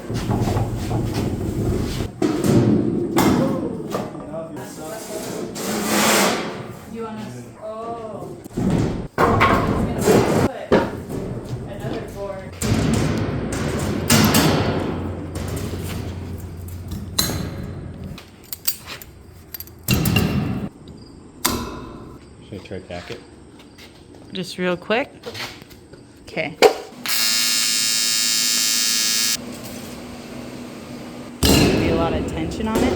You want to? Oh. I was gonna put another board. Should I try tack it? Just real quick. Okay. Be a lot of tension on it.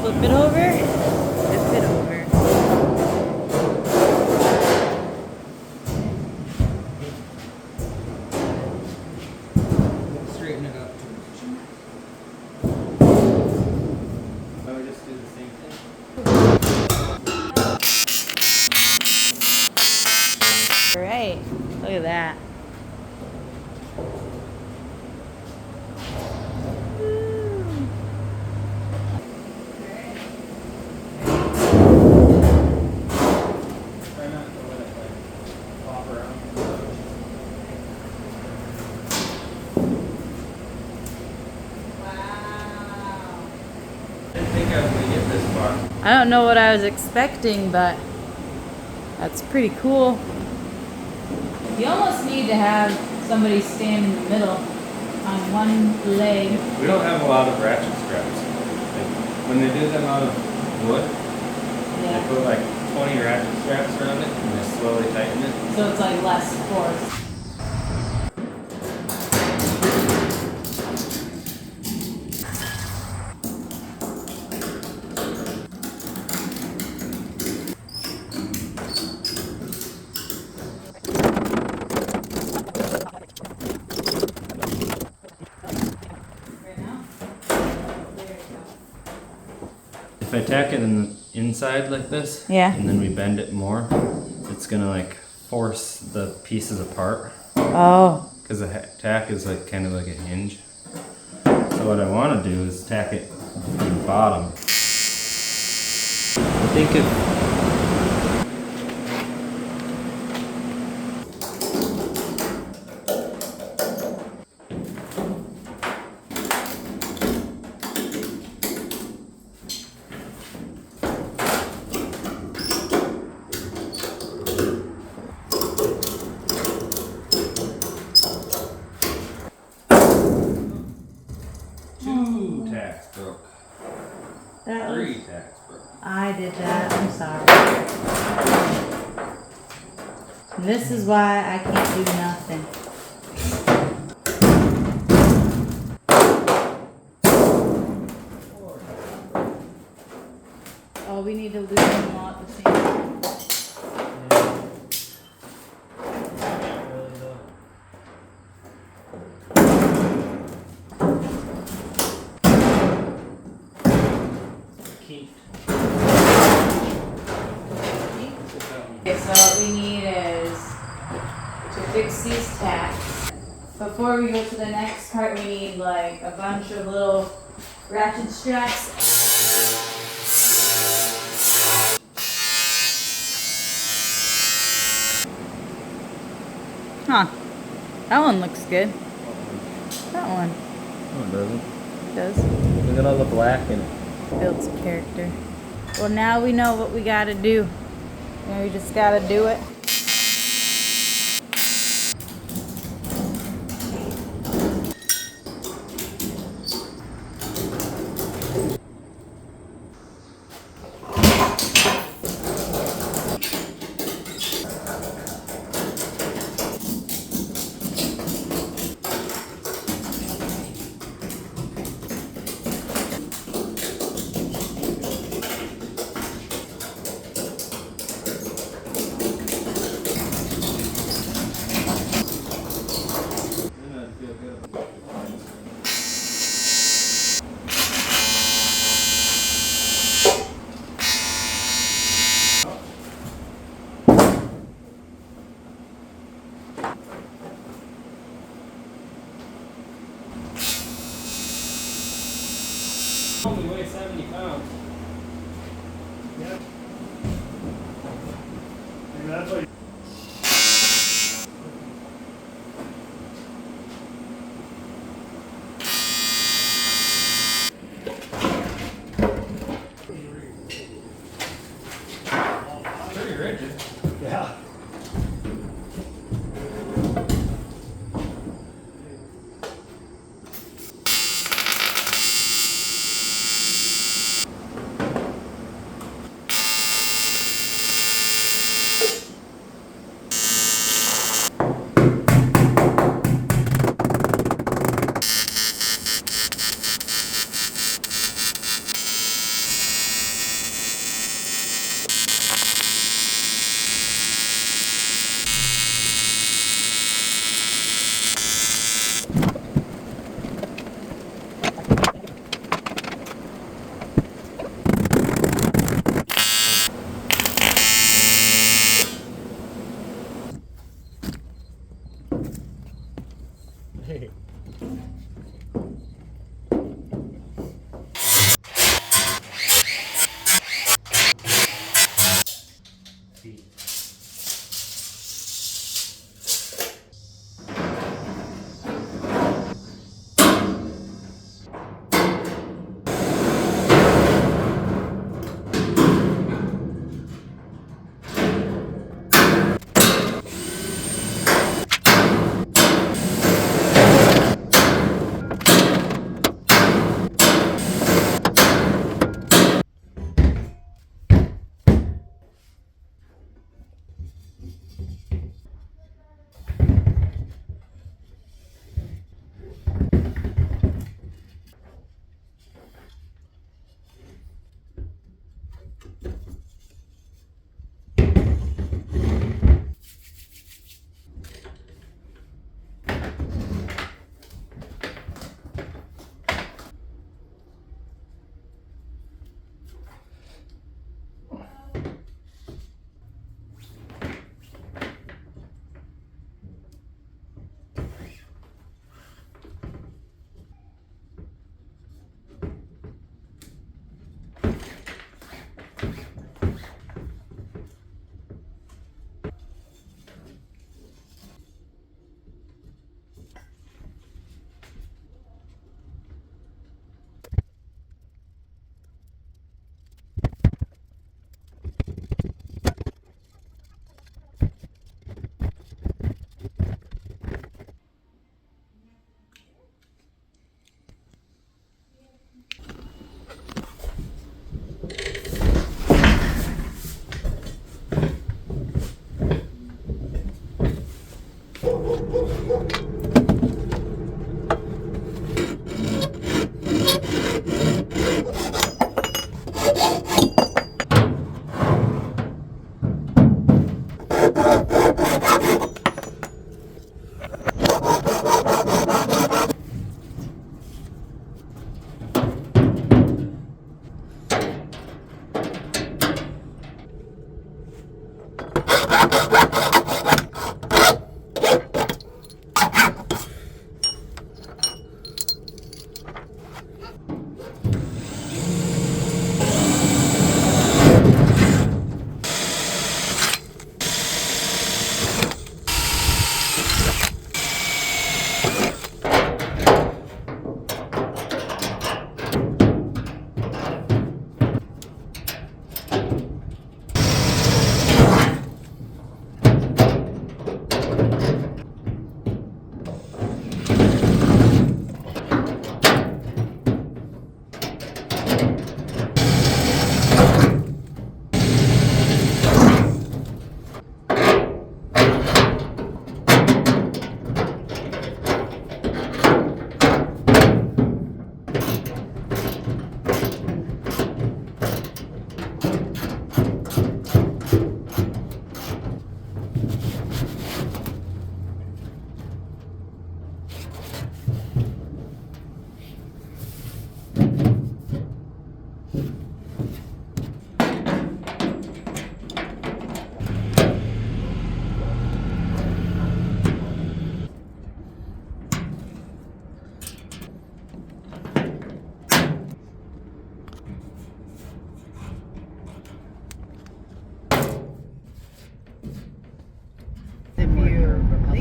Flip it over. Flip it over. Straighten it up. Why don't we just do the same thing? All right. Look at that. Try not to let it like pop around. Wow. I didn't think I was gonna get this far. I don't know what I was expecting, but that's pretty cool. You almost need to have somebody stand in the middle on one leg. We don't have a lot of ratchet straps. Like, when they do them out of wood, they put like 20 ratchet straps around it and they slowly tighten it. So it's like less force. If I tack it in the inside like this, Yeah. and then we bend it more, it's gonna like force the pieces apart. Oh. Because the tack is like kind of like a hinge. So what I want to do is tack it from the bottom. I think if two tacks broke. That was, 3 tacks broke. I did that. I'm sorry. And this is why I can't do nothing. Oh, we need to lose them all at the same time. Okay, so what we need is to fix these tacks. Before we go to the next part, we need like a bunch of little ratchet straps. Huh. That one looks good. That one. No, it doesn't. It does. Look at all the black in it. Builds character. Well, now we know what we gotta do. Now we just gotta do it. 70 pounds. Yeah. And that's what. Pretty rigid. Yeah. Hey.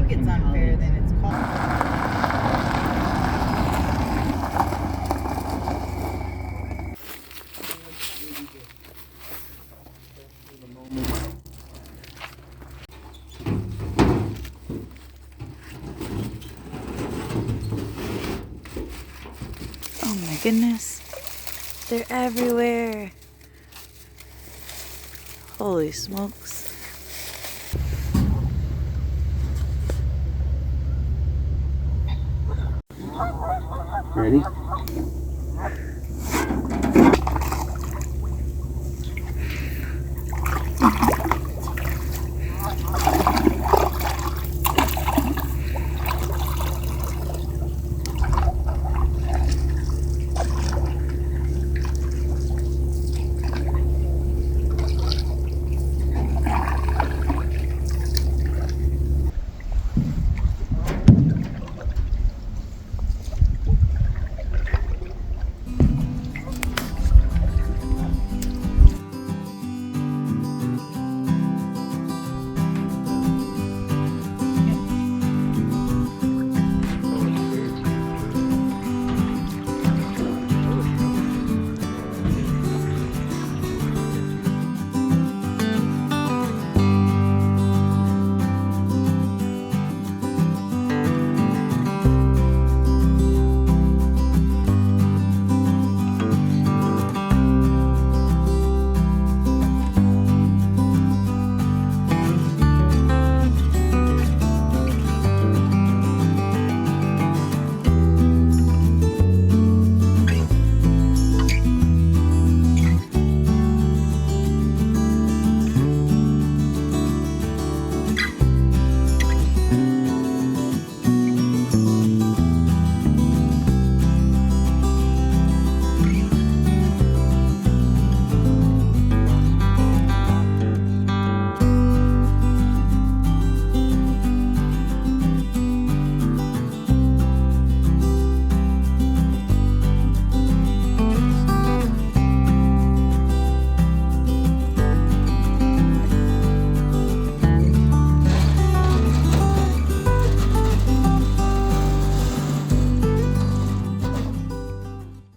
think it's unfair, then it's called. Oh my goodness. They're everywhere. Holy smokes. Ready?